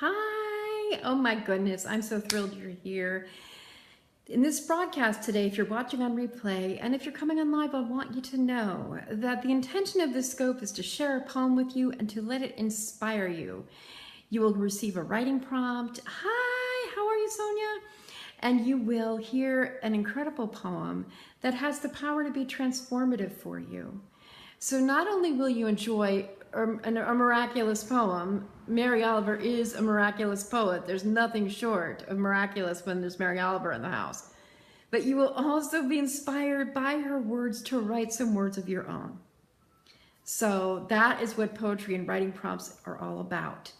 Hi! Oh my goodness, I'm so thrilled you're here. In this broadcast today, if you're watching on replay, and if you're coming on live, I want you to know that the intention of this scope is to share a poem with you and to let it inspire you. You will receive a writing prompt. Hi, how are you, Sonia? And you will hear an incredible poem that has the power to be transformative for you. So not only will you enjoy a miraculous poem, Mary Oliver is a miraculous poet. There's nothing short of miraculous when there's Mary Oliver in the house. But you will also be inspired by her words to write some words of your own. So that is what poetry and writing prompts are all about.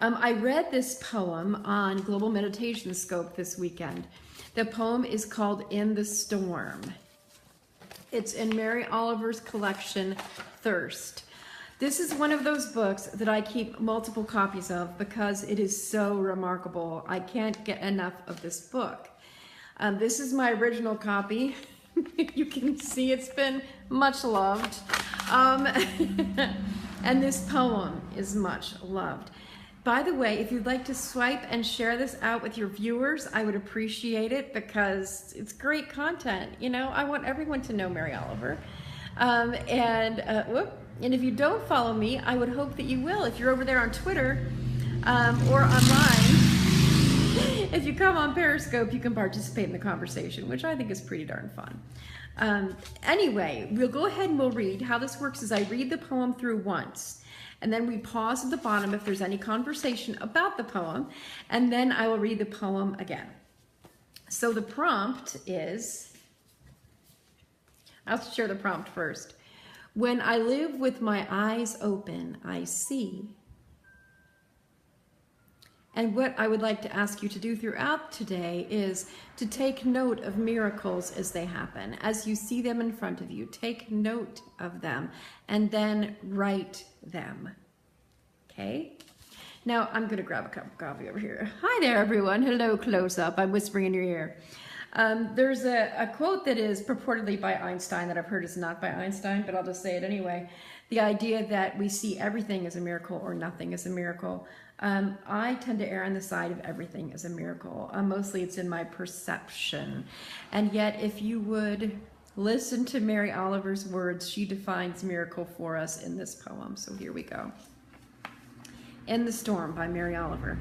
I read this poem on Global Meditation Scope this weekend. The poem is called In the Storm. It's in Mary Oliver's collection, Thirst. This is one of those books that I keep multiple copies of because it is so remarkable. I can't get enough of this book. This is my original copy. You can see it's been much loved. And this poem is much loved. By the way, if you'd like to swipe and share this out with your viewers, I would appreciate it because it's great content. You know, I want everyone to know Mary Oliver. And if you don't follow me, I would hope that you will. If you're over there on Twitter or online, if you come on Periscope, you can participate in the conversation, which I think is pretty darn fun. Anyway, we'll go ahead and we'll read. How this works is I read the poem through once. And then we pause at the bottom if there's any conversation about the poem, and then I will read the poem again. So the prompt is, I'll share the prompt first. When I live with my eyes open, I see. And what I would like to ask you to do throughout today is to take note of miracles as they happen. As you see them in front of you, take note of them and then write them. Okay? Now I'm going to grab a cup of coffee over here. Hi there, everyone. Hello, close up. I'm whispering in your ear. There's a quote that is purportedly by Einstein that I've heard is not by Einstein, but I'll just say it anyway. The idea that we see everything as a miracle or nothing as a miracle. I tend to err on the side of everything as a miracle. Mostly it's in my perception. And yet if you would listen to Mary Oliver's words, she defines miracle for us in this poem. So here we go. In the Storm by Mary Oliver.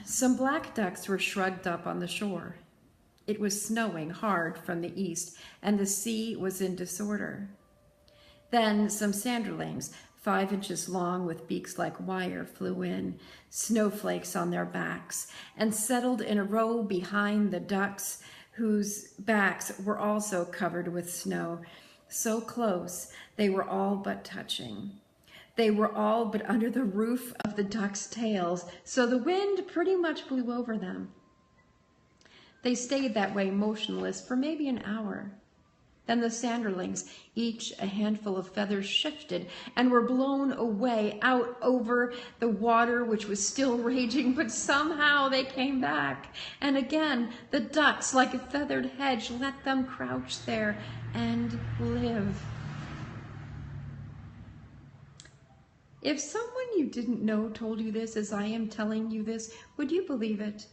Some black ducks were shrugged up on the shore. It was snowing hard from the east, and the sea was in disorder. Then some sanderlings, 5 inches long with beaks like wire, flew in, snowflakes on their backs, and settled in a row behind the ducks, whose backs were also covered with snow, so close they were all but touching. They were all but under the roof of the ducks' tails, so the wind pretty much blew over them. They stayed that way motionless for maybe an hour. Then the sanderlings, each a handful of feathers, shifted and were blown away out over the water, which was still raging, but somehow they came back. And again, the ducks, like a feathered hedge, let them crouch there and live. If someone you didn't know told you this as I am telling you this, would you believe it?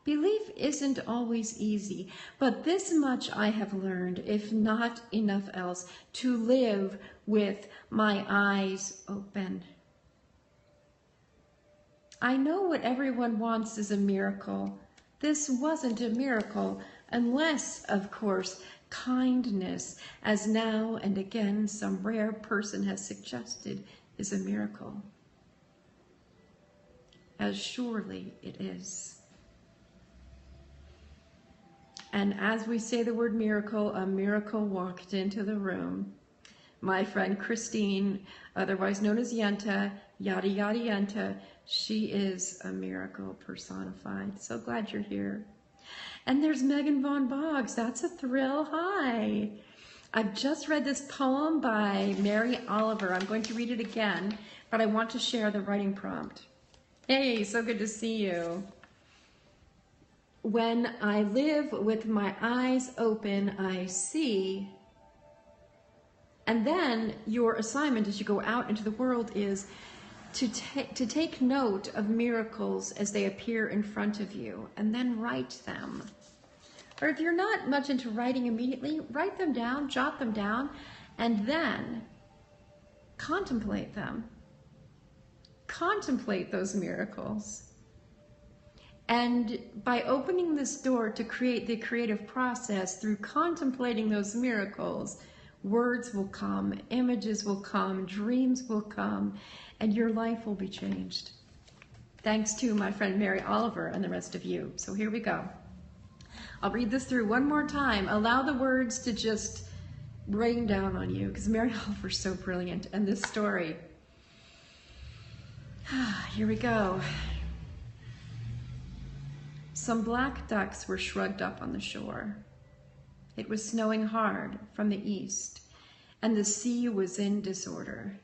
Belief isn't always easy, but this much I have learned, if not enough else, to live with my eyes open. I know what everyone wants is a miracle. This wasn't a miracle, unless, of course, kindness, as now and again some rare person has suggested, is a miracle. As surely it is. And as we say the word miracle, a miracle walked into the room. My friend Christine, otherwise known as Yenta, yada yada Yenta, she is a miracle personified. So glad you're here. And there's Megan Von Boggs. That's a thrill. Hi. I've just read this poem by Mary Oliver. I'm going to read it again, but I want to share the writing prompt. Hey, so good to see you. When I live with my eyes open, I see And then your assignment as you go out into the world is to take note of miracles as they appear in front of you, and then write them. Or if you're not much into writing immediately, write them down, jot them down, and then contemplate them. Contemplate those miracles. And by opening this door to create the creative process through contemplating those miracles, words will come, images will come, dreams will come, and your life will be changed. Thanks to my friend Mary Oliver and the rest of you. So here we go. I'll read this through one more time. Allow the words to just rain down on you, because Mary Oliver's so brilliant. And this story, here we go. Some black ducks were shrugged up on the shore. It was snowing hard from the east, and the sea was in disorder.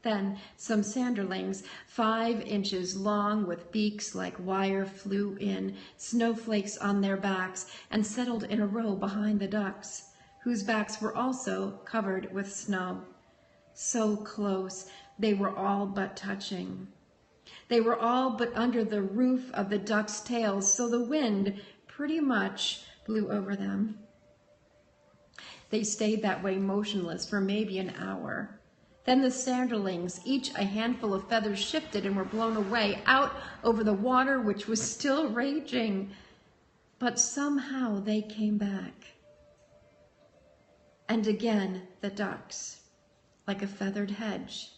Then some sanderlings, 5 inches long with beaks like wire, flew in, snowflakes on their backs, and settled in a row behind the ducks, whose backs were also covered with snow. So close, they were all but touching. They were all but under the roof of the ducks' tails, so the wind pretty much blew over them. They stayed that way motionless for maybe an hour. Then the sanderlings, each a handful of feathers, shifted and were blown away out over the water, which was still raging. But somehow they came back. And again the ducks, like a feathered hedge,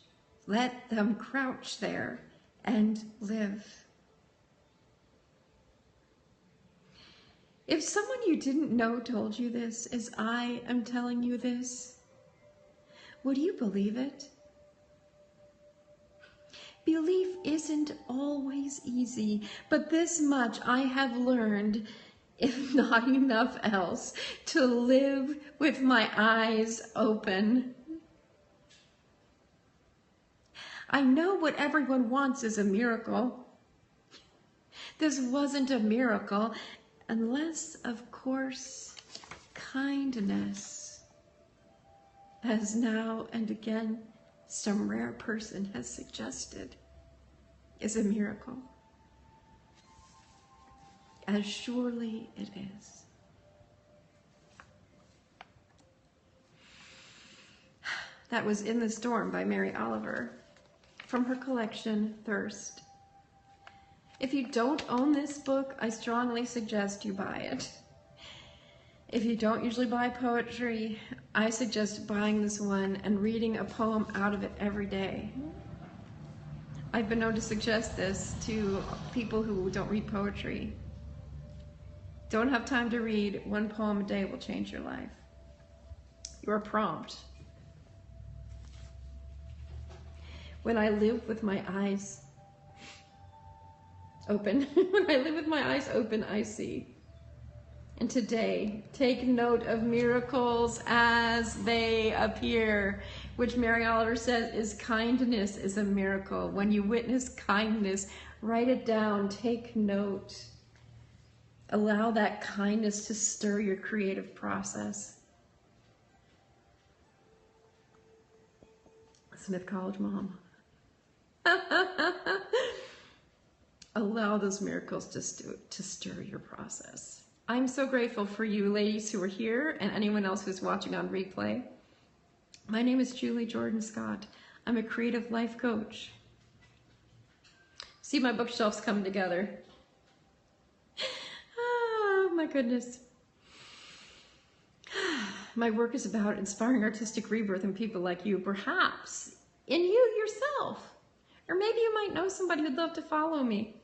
let them crouch there and live. If someone you didn't know told you this, as I am telling you this, would you believe it? Belief isn't always easy, but this much I have learned, if not enough else, to live with my eyes open. I know what everyone wants is a miracle. This wasn't a miracle, unless, of course, kindness, as now and again some rare person has suggested, is a miracle. As surely it is. That was In the Storm by Mary Oliver, from her collection, Thirst. If you don't own this book, I strongly suggest you buy it. If you don't usually buy poetry, I suggest buying this one and reading a poem out of it every day. I've been known to suggest this to people who don't read poetry. Don't have time to read, one poem a day will change your life. Your prompt. When I live with my eyes open, when I live with my eyes open, I see. And today, take note of miracles as they appear, which Mary Oliver says is kindness is a miracle. When you witness kindness, write it down, take note. Allow that kindness to stir your creative process. Smith College mom. Allow those miracles to stir your process. I'm so grateful for you ladies who are here and anyone else who's watching on replay. My name is Julie Jordan Scott. I'm a creative life coach. See my bookshelves come together. Oh my goodness. My work is about inspiring artistic rebirth in people like you, perhaps in you yourself. Or maybe you might know somebody who'd love to follow me.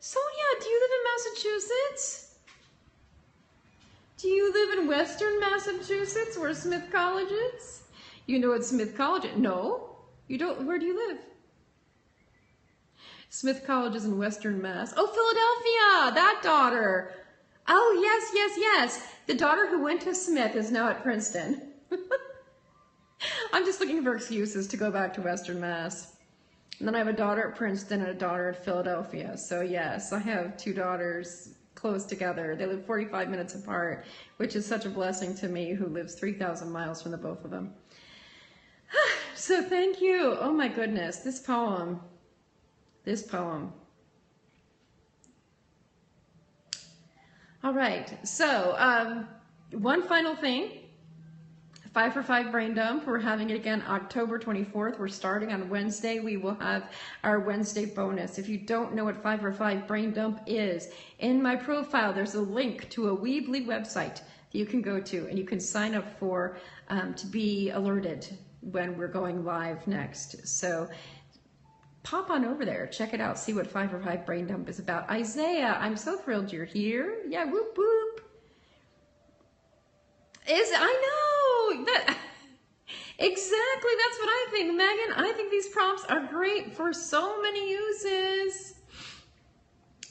Sonia, do you live in Massachusetts? Do you live in Western Massachusetts where Smith College is? You know what Smith College is? No, you don't. Where do you live? Smith College is in Western Mass. Oh, Philadelphia, that daughter. Oh, yes, yes, yes. The daughter who went to Smith is now at Princeton. I'm just looking for excuses to go back to Western Mass. And then I have a daughter at Princeton and a daughter at Philadelphia. So yes, I have 2 daughters close together. They live 45 minutes apart, which is such a blessing to me, who lives 3,000 miles from the both of them. So thank you. Oh my goodness, this poem. All right, so one final thing. 5 for 5 brain dump. We're having it again October 24th. We're starting on Wednesday. We will have our Wednesday bonus. If you don't know what 5 for 5 brain dump is, in my profile there's a link to a Weebly website that you can go to, and you can sign up for to be alerted when we're going live next. So pop on over there, check it out, see what 5 for 5 brain dump is about. Isaiah, I'm so thrilled you're here. Yeah, whoop whoop. I know that exactly, that's what I think, Megan. I think these prompts are great for so many uses.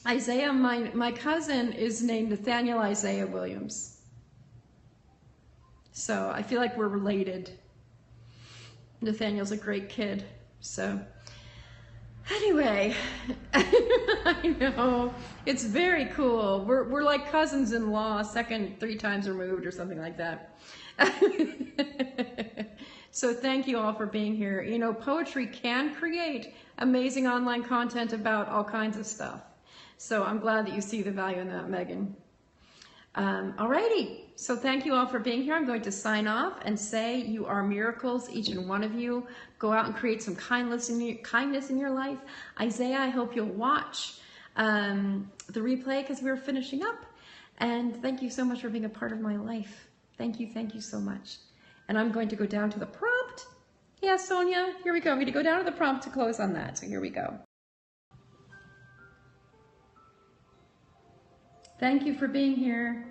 Isaiah, my cousin is named Nathaniel Isaiah Williams, so I feel like we're related. Nathaniel's a great kid. So anyway, I know, it's very cool. We're like cousins-in-law, second 3 times removed or something like that. So thank you all for being here. You know, poetry can create amazing online content about all kinds of stuff. So I'm glad that you see the value in that, Megan. Alrighty, so thank you all for being here. I'm going to sign off and say you are miracles, each and one of you. Go out and create some kindness in your life. Isaiah, I hope you'll watch the replay because we're finishing up. And thank you so much for being a part of my life. Thank you so much. And I'm going to go down to the prompt. Yeah, Sonia, here we go. I'm going to go down to the prompt to close on that. So here we go. Thank you for being here.